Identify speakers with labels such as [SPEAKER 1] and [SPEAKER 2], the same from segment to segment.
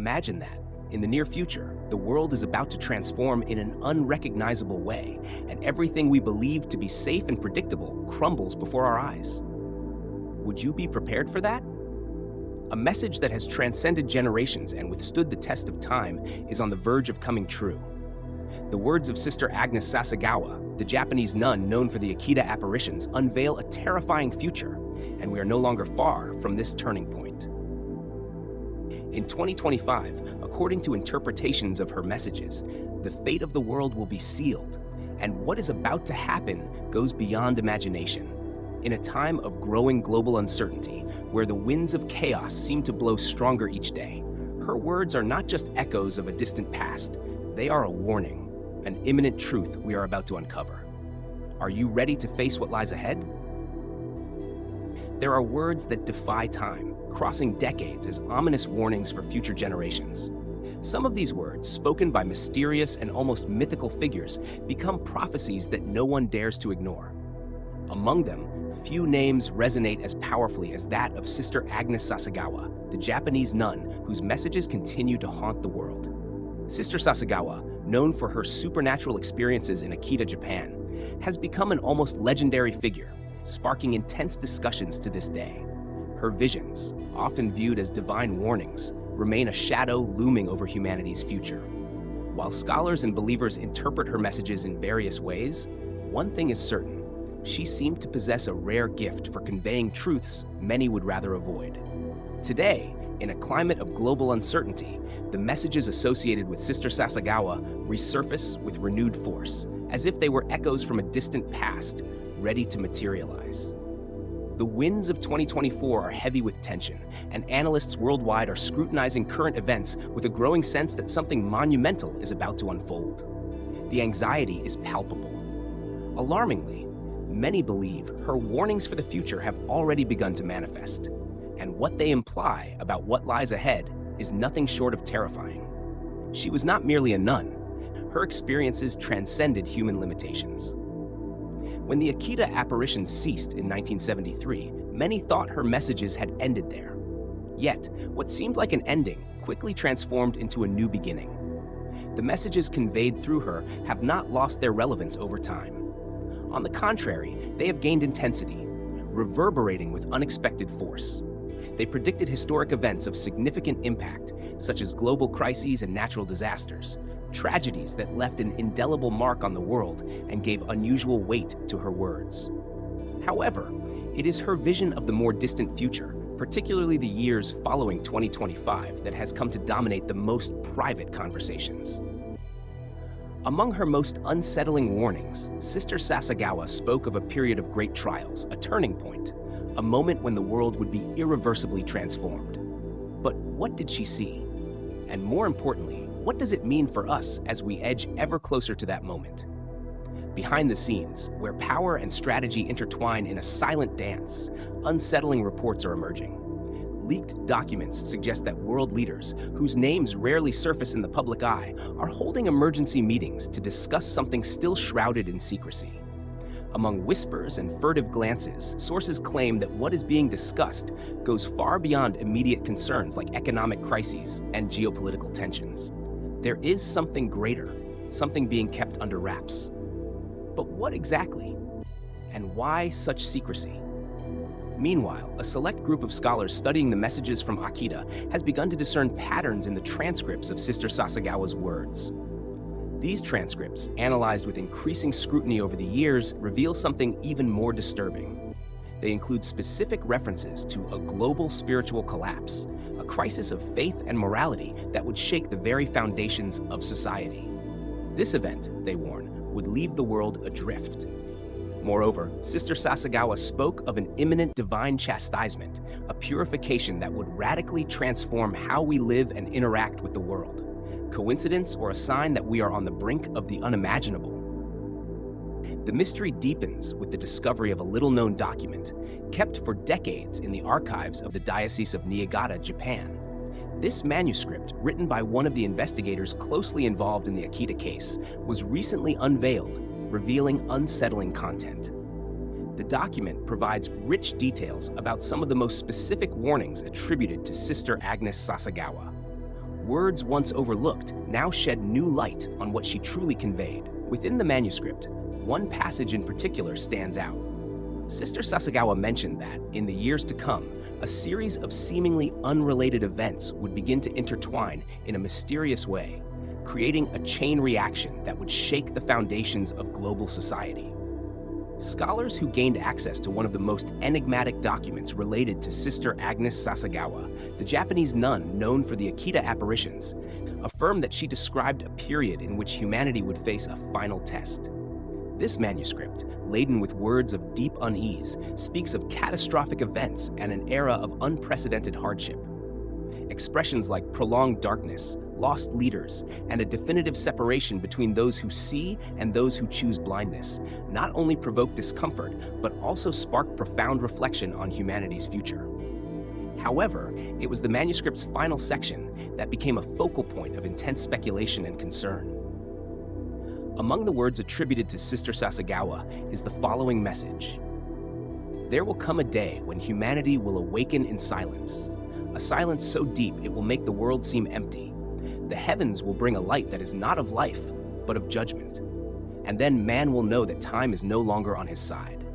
[SPEAKER 1] Imagine that. In the near future, the world is about to transform in an unrecognizable way, and everything we believe to be safe and predictable crumbles before our eyes. Would you be prepared for that? A message that has transcended generations and withstood the test of time is on the verge of coming true. The words of Sister Agnes Sasagawa, the Japanese nun known for the Akita apparitions, unveil a terrifying future, and we are no longer far from this turning point. In 2025, according to interpretations of her messages, the fate of the world will be sealed, and what is about to happen goes beyond imagination. In a time of growing global uncertainty, where the winds of chaos seem to blow stronger each day, her words are not just echoes of a distant past, they are a warning, an imminent truth we are about to uncover. Are you ready to face what lies ahead? There are words that defy time, crossing decades as ominous warnings for future generations. Some of these words, spoken by mysterious and almost mythical figures, become prophecies that no one dares to ignore. Among them, few names resonate as powerfully as that of Sister Agnes Sasagawa, the Japanese nun whose messages continue to haunt the world. Sister Sasagawa, known for her supernatural experiences in Akita, Japan, has become an almost legendary figure, sparking intense discussions to this day. Her visions, often viewed as divine warnings, remain a shadow looming over humanity's future. While scholars and believers interpret her messages in various ways, one thing is certain: she seemed to possess a rare gift for conveying truths many would rather avoid. Today, in a climate of global uncertainty, the messages associated with Sister Sasagawa resurface with renewed force, as if they were echoes from a distant past, ready to materialize. The winds of 2024 are heavy with tension, and analysts worldwide are scrutinizing current events with a growing sense that something monumental is about to unfold. The anxiety is palpable. Alarmingly, many believe her warnings for the future have already begun to manifest, and what they imply about what lies ahead is nothing short of terrifying. She was not merely a nun. Her experiences transcended human limitations. When the Akita apparitions ceased in 1973, many thought her messages had ended there. Yet, what seemed like an ending quickly transformed into a new beginning. The messages conveyed through her have not lost their relevance over time. On the contrary, they have gained intensity, reverberating with unexpected force. They predicted historic events of significant impact, such as global crises and natural disasters, tragedies that left an indelible mark on the world and gave unusual weight to her words. However, it is her vision of the more distant future, particularly the years following 2025, that has come to dominate the most private conversations. Among her most unsettling warnings, Sister Sasagawa spoke of a period of great trials, a turning point, a moment when the world would be irreversibly transformed. But what did she see? And more importantly, what does it mean for us as we edge ever closer to that moment? Behind the scenes, where power and strategy intertwine in a silent dance, unsettling reports are emerging. Leaked documents suggest that world leaders, whose names rarely surface in the public eye, are holding emergency meetings to discuss something still shrouded in secrecy. Among whispers and furtive glances, sources claim that what is being discussed goes far beyond immediate concerns like economic crises and geopolitical tensions. There is something greater, something being kept under wraps. But what exactly? And why such secrecy? Meanwhile, a select group of scholars studying the messages from Akita has begun to discern patterns in the transcripts of Sister Sasagawa's words. These transcripts, analyzed with increasing scrutiny over the years, reveal something even more disturbing. They include specific references to a global spiritual collapse, a crisis of faith and morality that would shake the very foundations of society. This event, they warn, would leave the world adrift. Moreover, Sister Sasagawa spoke of an imminent divine chastisement, a purification that would radically transform how we live and interact with the world. Coincidence or a sign that we are on the brink of the unimaginable? The mystery deepens with the discovery of a little-known document, kept for decades in the archives of the Diocese of Niigata, Japan. This manuscript, written by one of the investigators closely involved in the Akita case, was recently unveiled, revealing unsettling content. The document provides rich details about some of the most specific warnings attributed to Sister Agnes Sasagawa. Words once overlooked now shed new light on what she truly conveyed. Within the manuscript, one passage in particular stands out. Sister Sasagawa mentioned that, in the years to come, a series of seemingly unrelated events would begin to intertwine in a mysterious way, creating a chain reaction that would shake the foundations of global society. Scholars who gained access to one of the most enigmatic documents related to Sister Agnes Sasagawa, the Japanese nun known for the Akita apparitions, affirmed that she described a period in which humanity would face a final test. This manuscript, laden with words of deep unease, speaks of catastrophic events and an era of unprecedented hardship. Expressions like prolonged darkness, lost leaders, and a definitive separation between those who see and those who choose blindness not only provoke discomfort, but also spark profound reflection on humanity's future. However, it was the manuscript's final section that became a focal point of intense speculation and concern. Among the words attributed to Sister Sasagawa is the following message: "There will come a day when humanity will awaken in silence, a silence so deep it will make the world seem empty. The heavens will bring a light that is not of life, but of judgment. And then man will know that time is no longer on his side."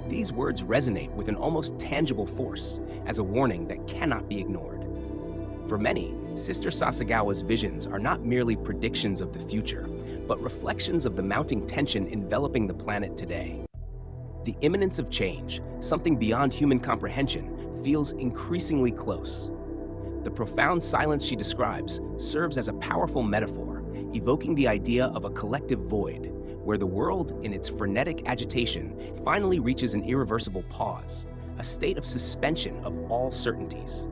[SPEAKER 1] These words resonate with an almost tangible force, as a warning that cannot be ignored. For many, Sister Sasagawa's visions are not merely predictions of the future, but reflections of the mounting tension enveloping the planet today. The imminence of change, something beyond human comprehension, feels increasingly close. The profound silence she describes serves as a powerful metaphor, evoking the idea of a collective void, where the world, in its frenetic agitation, finally reaches an irreversible pause, a state of suspension of all certainties.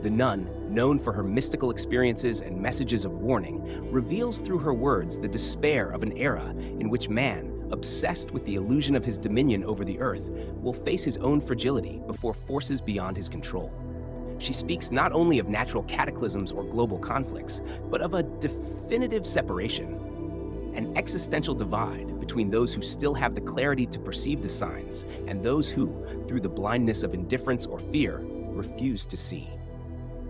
[SPEAKER 1] The nun, known for her mystical experiences and messages of warning, reveals through her words the despair of an era in which man, obsessed with the illusion of his dominion over the earth, will face his own fragility before forces beyond his control. She speaks not only of natural cataclysms or global conflicts, but of a definitive separation, an existential divide between those who still have the clarity to perceive the signs and those who, through the blindness of indifference or fear, refuse to see.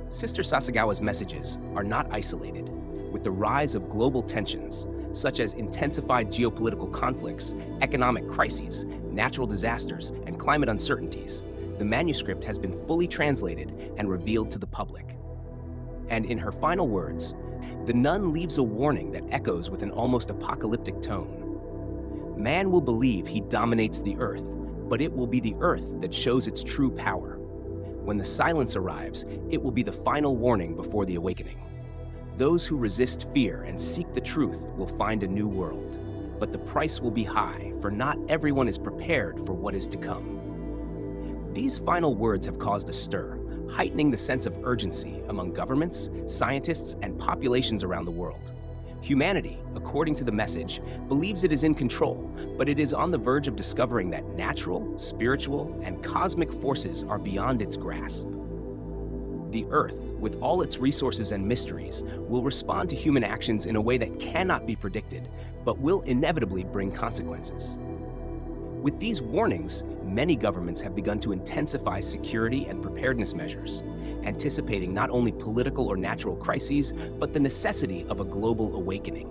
[SPEAKER 1] Sister Sasagawa's messages are not isolated. With the rise of global tensions, such as intensified geopolitical conflicts, economic crises, natural disasters, and climate uncertainties, the manuscript has been fully translated and revealed to the public. And in her final words, the nun leaves a warning that echoes with an almost apocalyptic tone. Man will believe he dominates the earth, but it will be the earth that shows its true power. When the silence arrives, it will be the final warning before the awakening. Those who resist fear and seek the truth will find a new world, but the price will be high, for not everyone is prepared for what is to come. These final words have caused a stir, heightening the sense of urgency among governments, scientists, and populations around the world. Humanity, according to the message, believes it is in control, but it is on the verge of discovering that natural, spiritual, and cosmic forces are beyond its grasp. The Earth, with all its resources and mysteries, will respond to human actions in a way that cannot be predicted, but will inevitably bring consequences. With these warnings, many governments have begun to intensify security and preparedness measures, anticipating not only political or natural crises, but the necessity of a global awakening.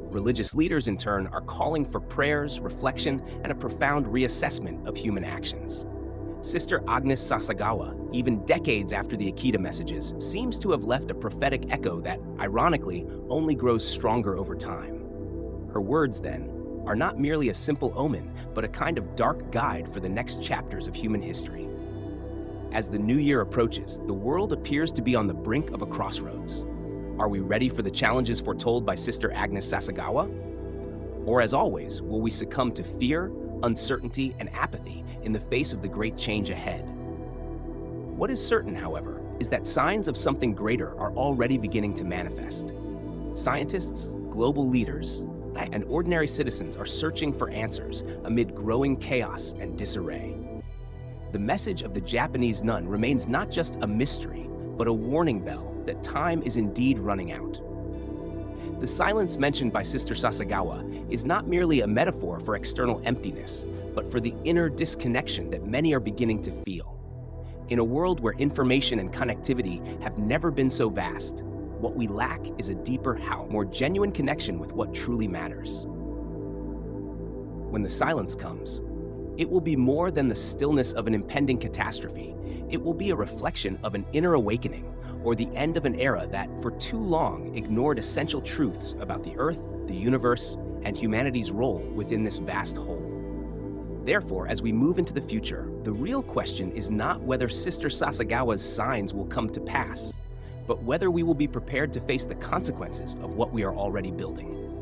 [SPEAKER 1] Religious leaders, in turn, are calling for prayers, reflection, and a profound reassessment of human actions. Sister Agnes Sasagawa, even decades after the Akita messages, seems to have left a prophetic echo that, ironically, only grows stronger over time. Her words, then, are not merely a simple omen, but a kind of dark guide for the next chapters of human history. As the new year approaches, the world appears to be on the brink of a crossroads. Are we ready for the challenges foretold by Sister Agnes Sasagawa? Or, as always, will we succumb to fear, uncertainty, and apathy in the face of the great change ahead? What is certain, however, is that signs of something greater are already beginning to manifest. Scientists, global leaders, and ordinary citizens are searching for answers amid growing chaos and disarray. The message of the Japanese nun remains not just a mystery, but a warning bell that time is indeed running out. The silence mentioned by Sister Sasagawa is not merely a metaphor for external emptiness, but for the inner disconnection that many are beginning to feel. In a world where information and connectivity have never been so vast, what we lack is a deeper how, more genuine connection with what truly matters. When the silence comes, it will be more than the stillness of an impending catastrophe. It will be a reflection of an inner awakening, or the end of an era that, for too long, ignored essential truths about the Earth, the universe, and humanity's role within this vast whole. Therefore, as we move into the future, the real question is not whether Sister Sasagawa's signs will come to pass, but whether we will be prepared to face the consequences of what we are already building.